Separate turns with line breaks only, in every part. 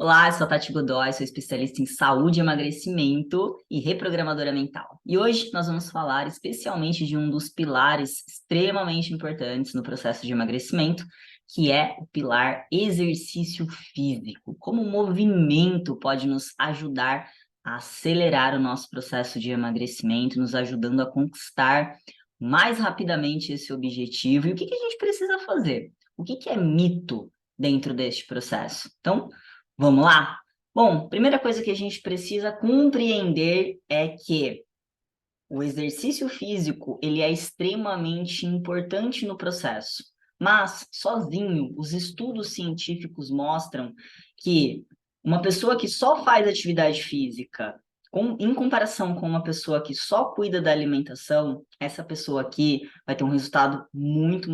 Olá, eu sou a Tati Godoy, sou especialista em saúde, emagrecimento e reprogramadora mental. E hoje nós vamos falar especialmente de um dos pilares extremamente importantes no processo de emagrecimento, que é o pilar exercício físico. Como o movimento pode nos ajudar a acelerar o nosso processo de emagrecimento, nos ajudando a conquistar mais rapidamente esse objetivo. E o que a gente precisa fazer? O que é mito dentro deste processo? Então, vamos lá? Bom, primeira coisa que a gente precisa compreender é que o exercício físico, ele é extremamente importante no processo, mas sozinho, os estudos científicos mostram que uma pessoa que só faz atividade física, em comparação com uma pessoa que só cuida da alimentação, essa pessoa aqui vai ter um resultado muito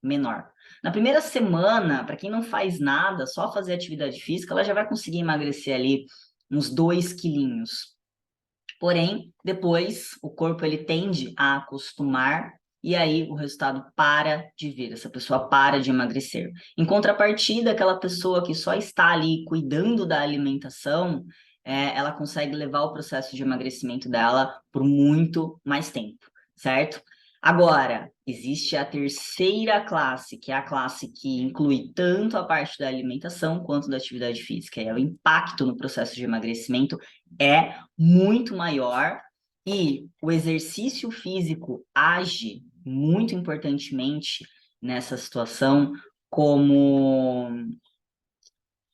menor. Na primeira semana, para quem não faz nada, só fazer atividade física, ela já vai conseguir emagrecer ali uns 2 quilinhos. Porém, depois o corpo ele tende a acostumar e aí o resultado para de vir, essa pessoa para de emagrecer. Em contrapartida, aquela pessoa que só está ali cuidando da alimentação, ela consegue levar o processo de emagrecimento dela por muito mais tempo, certo? Agora, existe a terceira classe, que é a classe que inclui tanto a parte da alimentação quanto da atividade física. E o impacto no processo de emagrecimento é muito maior e o exercício físico age muito importantemente nessa situação como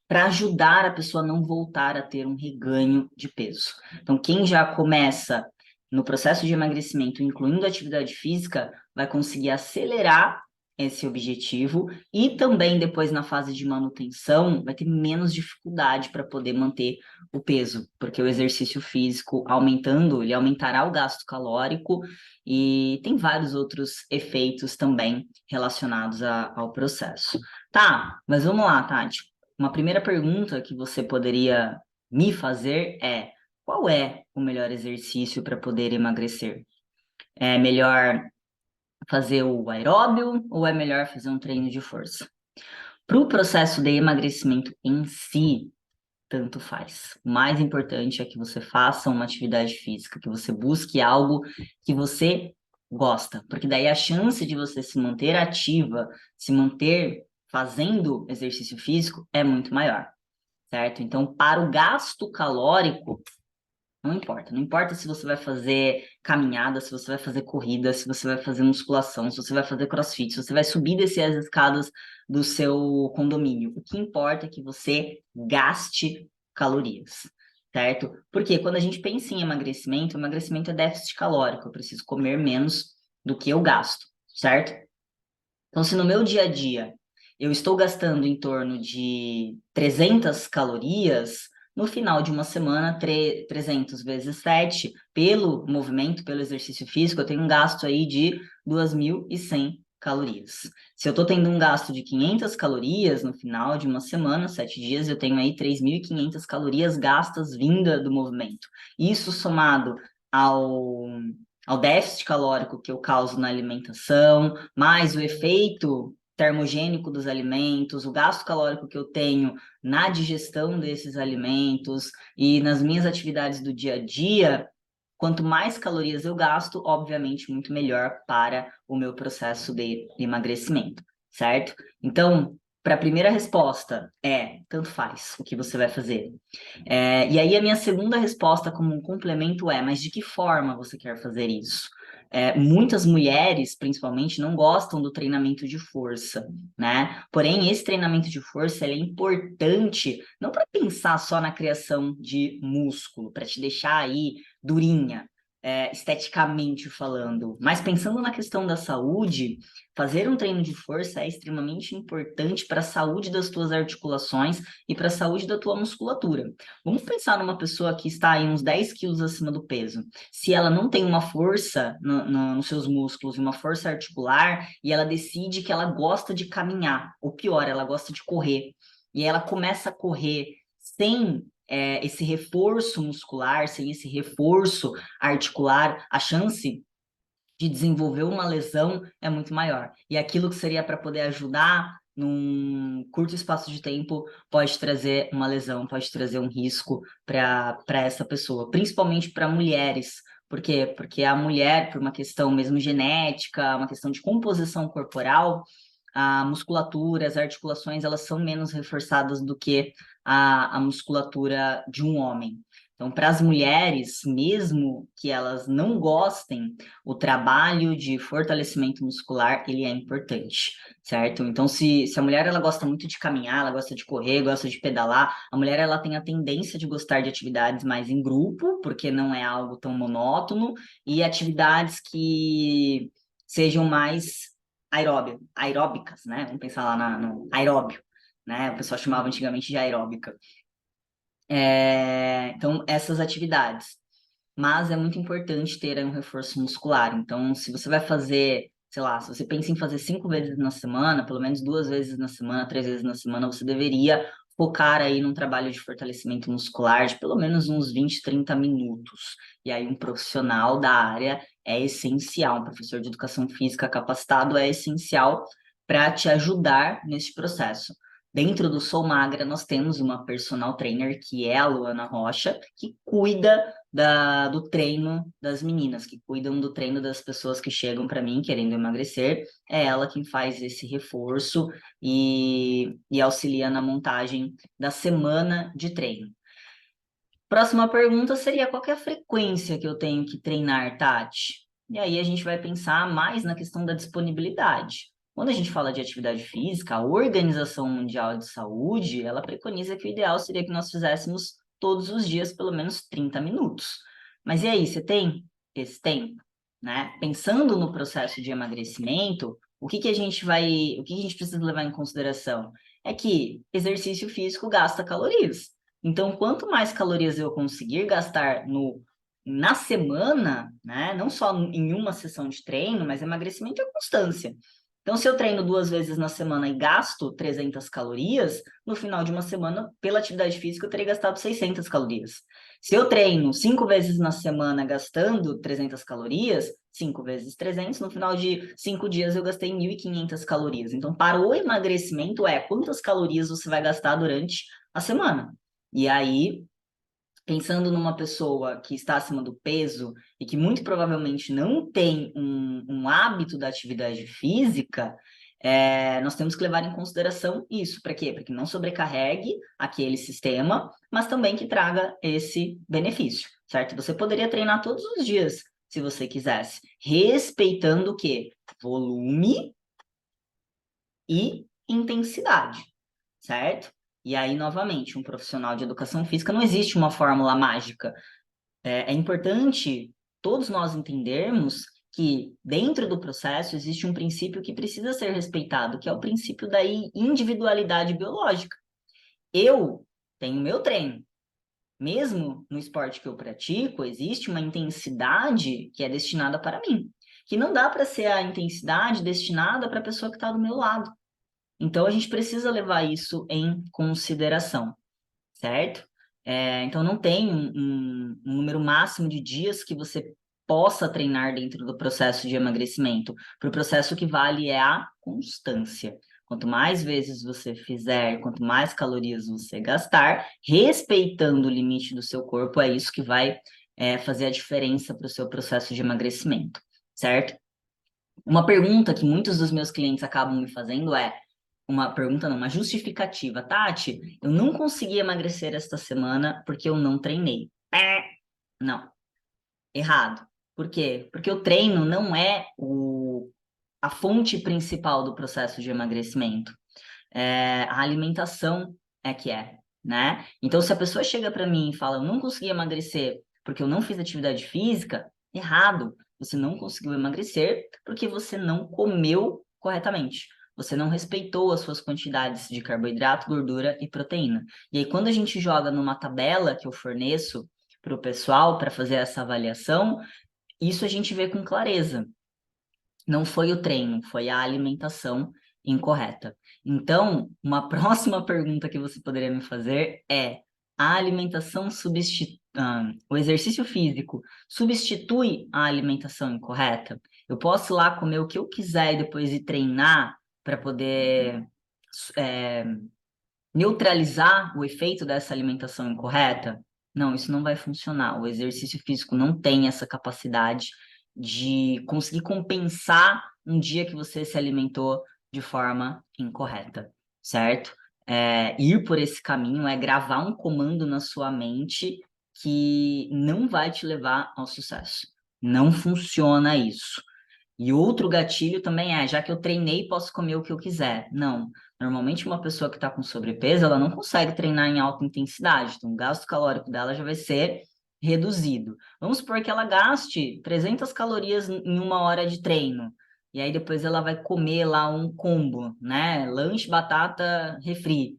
para ajudar a pessoa a não voltar a ter um reganho de peso. Então, quem já começa no processo de emagrecimento, incluindo atividade física, vai conseguir acelerar esse objetivo e também depois na fase de manutenção vai ter menos dificuldade para poder manter o peso, porque o exercício físico aumentando, ele aumentará o gasto calórico e tem vários outros efeitos também relacionados ao processo. Tá, mas vamos lá, Tati. Uma primeira pergunta que você poderia me fazer é: qual é o melhor exercício para poder emagrecer? É melhor fazer o aeróbio ou é melhor fazer um treino de força? Para o processo de emagrecimento em si, tanto faz. O mais importante é que você faça uma atividade física, que você busque algo que você gosta, porque daí a chance de você se manter ativa, se manter fazendo exercício físico é muito maior, certo? Então, para o gasto calórico, não importa. Não importa se você vai fazer caminhada, se você vai fazer corrida, se você vai fazer musculação, se você vai fazer crossfit, se você vai subir e descer as escadas do seu condomínio. O que importa é que você gaste calorias, certo? Porque quando a gente pensa em emagrecimento, emagrecimento é déficit calórico. Eu preciso comer menos do que eu gasto, certo? Então, se no meu dia a dia eu estou gastando em torno de 300 calorias, no final de uma semana, 300 vezes 7, pelo movimento, pelo exercício físico, eu tenho um gasto aí de 2.100 calorias. Se eu estou tendo um gasto de 500 calorias no final de uma semana, 7 dias, eu tenho aí 3.500 calorias gastas vinda do movimento. Isso somado ao ao déficit calórico que eu causo na alimentação, mais o efeito termogênico dos alimentos, o gasto calórico que eu tenho na digestão desses alimentos e nas minhas atividades do dia a dia, quanto mais calorias eu gasto, obviamente, muito melhor para o meu processo de emagrecimento, certo? Então, para a primeira resposta tanto faz o que você vai fazer. E aí a minha segunda resposta como um complemento mas de que forma você quer fazer isso? Muitas mulheres, principalmente, não gostam do treinamento de força, né? Porém, esse treinamento de força ele é importante não para pensar só na criação de músculo, para te deixar aí durinha, esteticamente falando, mas pensando na questão da saúde, fazer um treino de força é extremamente importante para a saúde das tuas articulações e para a saúde da tua musculatura. Vamos pensar numa pessoa que está aí uns 10 quilos acima do peso. Se ela não tem uma força nos seus músculos e uma força articular, e ela decide que ela gosta de caminhar, ou pior, ela gosta de correr, e ela começa a correr sem esse reforço muscular, sem esse reforço articular, a chance de desenvolver uma lesão é muito maior. E aquilo que seria para poder ajudar num curto espaço de tempo, pode trazer uma lesão, pode trazer um risco para essa pessoa, principalmente para mulheres. Por quê? Porque a mulher, por uma questão mesmo genética, uma questão de composição corporal, a musculatura, as articulações, elas são menos reforçadas do que a musculatura de um homem. Então, para as mulheres, mesmo que elas não gostem, o trabalho de fortalecimento muscular, ele é importante, certo? Então, se a mulher, ela gosta muito de caminhar, ela gosta de correr, gosta de pedalar, a mulher, ela tem a tendência de gostar de atividades mais em grupo, porque não é algo tão monótono, e atividades que sejam mais aeróbicas, né? Vamos pensar lá no aeróbio, né? O pessoal chamava antigamente de aeróbica. Então, essas atividades. Mas é muito importante ter um reforço muscular. Então, se você vai fazer, sei lá, se você pensa em fazer 5 vezes na semana, pelo menos 2 vezes na semana, 3 vezes na semana, você deveria focar aí num trabalho de fortalecimento muscular de pelo menos uns 20, 30 minutos. E aí, um profissional da área é essencial, um professor de educação física capacitado é essencial para te ajudar nesse processo. Dentro do Sou Magra, nós temos uma personal trainer, que é a Luana Rocha, que cuida do treino das meninas, que cuidam do treino das pessoas que chegam para mim querendo emagrecer. É ela quem faz esse reforço e auxilia na montagem da semana de treino. Próxima pergunta seria: qual que é a frequência que eu tenho que treinar, Tati? E aí a gente vai pensar mais na questão da disponibilidade. Quando a gente fala de atividade física, a Organização Mundial de Saúde, ela preconiza que o ideal seria que nós fizéssemos todos os dias pelo menos 30 minutos. Mas e aí, você tem esse tempo, né? Pensando no processo de emagrecimento, o que que a gente precisa levar em consideração? É que exercício físico gasta calorias. Então, quanto mais calorias eu conseguir gastar na semana, né? Não só em uma sessão de treino, mas emagrecimento é constância. Então, se eu treino 2 vezes na semana e gasto 300 calorias, no final de uma semana, pela atividade física, eu terei gastado 600 calorias. Se eu treino 5 vezes na semana gastando 300 calorias, 5 vezes 300, no final de 5 dias eu gastei 1.500 calorias. Então, para o emagrecimento quantas calorias você vai gastar durante a semana. E aí, pensando numa pessoa que está acima do peso e que muito provavelmente não tem um hábito da atividade física, nós temos que levar em consideração isso. Para quê? Para que não sobrecarregue aquele sistema, mas também que traga esse benefício, certo? Você poderia treinar todos os dias, se você quisesse, respeitando o quê? Volume e intensidade, certo? E aí, novamente, um profissional de educação física, não existe uma fórmula mágica. É importante todos nós entendermos que dentro do processo existe um princípio que precisa ser respeitado, que é o princípio da individualidade biológica. Eu tenho meu treino. Mesmo no esporte que eu pratico, existe uma intensidade que é destinada para mim, que não dá para ser a intensidade destinada para a pessoa que está do meu lado. Então, a gente precisa levar isso em consideração, certo? Então, não tem um número máximo de dias que você possa treinar dentro do processo de emagrecimento. Para o processo, o que vale é a constância. Quanto mais vezes você fizer, quanto mais calorias você gastar, respeitando o limite do seu corpo, é isso que vai fazer a diferença para o seu processo de emagrecimento, certo? Uma pergunta que muitos dos meus clientes acabam me fazendo uma pergunta, não, uma justificativa. Tati, eu não consegui emagrecer esta semana porque eu não treinei. Não, errado. Por quê? Porque o treino não é a fonte principal do processo de emagrecimento. A alimentação é que é, né? Então, se a pessoa chega para mim e fala, eu não consegui emagrecer porque eu não fiz atividade física, errado. Você não conseguiu emagrecer porque você não comeu corretamente. Você não respeitou as suas quantidades de carboidrato, gordura e proteína. E aí, quando a gente joga numa tabela que eu forneço para o pessoal para fazer essa avaliação, isso a gente vê com clareza. Não foi o treino, foi a alimentação incorreta. Então, uma próxima pergunta que você poderia me fazer é: a alimentação o exercício físico substitui a alimentação incorreta? Eu posso ir lá comer o que eu quiser e depois ir treinar para poder neutralizar o efeito dessa alimentação incorreta? Não, isso não vai funcionar. O exercício físico não tem essa capacidade de conseguir compensar um dia que você se alimentou de forma incorreta, certo? Ir por esse caminho é gravar um comando na sua mente que não vai te levar ao sucesso. Não funciona isso. E outro gatilho também já que eu treinei, posso comer o que eu quiser. Não. Normalmente, uma pessoa que está com sobrepeso, ela não consegue treinar em alta intensidade. Então, o gasto calórico dela já vai ser reduzido. Vamos supor que ela gaste 300 calorias em uma hora de treino. E aí, depois ela vai comer lá um combo, né? Lanche, batata, refri.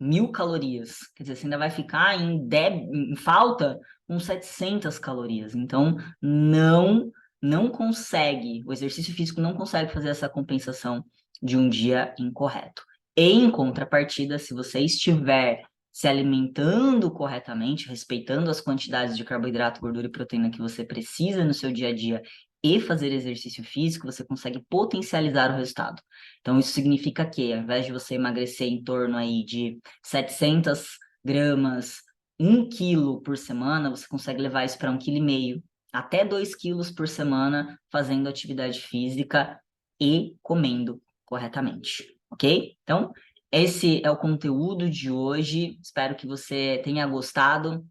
1.000 calorias. Quer dizer, você ainda vai ficar em falta com 700 calorias. Então, não consegue, o exercício físico não consegue fazer essa compensação de um dia incorreto. Em contrapartida, se você estiver se alimentando corretamente, respeitando as quantidades de carboidrato, gordura e proteína que você precisa no seu dia a dia e fazer exercício físico, você consegue potencializar o resultado. Então, isso significa que, ao invés de você emagrecer em torno aí de 700 gramas, 1 quilo por semana, você consegue levar isso para 1,5 kg, até 2 quilos por semana, fazendo atividade física e comendo corretamente, ok? Então, esse é o conteúdo de hoje. Espero que você tenha gostado,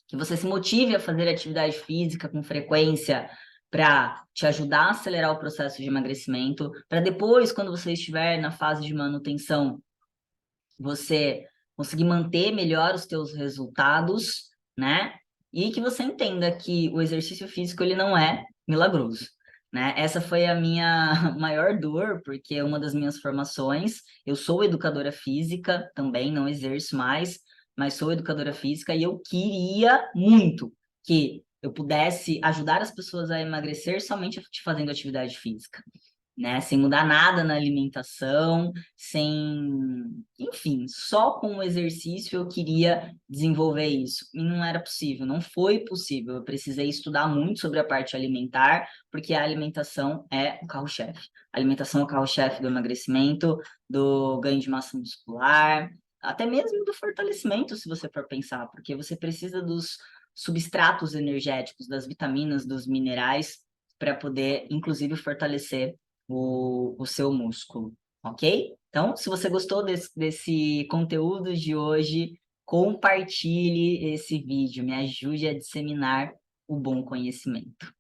que você se motive a fazer atividade física com frequência para te ajudar a acelerar o processo de emagrecimento, para depois, quando você estiver na fase de manutenção, você conseguir manter melhor os teus resultados, né? E que você entenda que o exercício físico ele não é milagroso, né? Essa foi a minha maior dor, porque uma das minhas formações, eu sou educadora física também, não exerço mais, mas sou educadora física e eu queria muito que eu pudesse ajudar as pessoas a emagrecer somente fazendo atividade física, né? Sem mudar nada na alimentação, enfim, só com o exercício eu queria desenvolver isso. E não era possível, não foi possível. Eu precisei estudar muito sobre a parte alimentar, porque a alimentação é o carro-chefe. A alimentação é o carro-chefe do emagrecimento, do ganho de massa muscular, até mesmo do fortalecimento, se você for pensar, porque você precisa dos substratos energéticos, das vitaminas, dos minerais, para poder, inclusive, fortalecer o seu músculo, ok? Então, se você gostou desse conteúdo de hoje, compartilhe esse vídeo, me ajude a disseminar o bom conhecimento.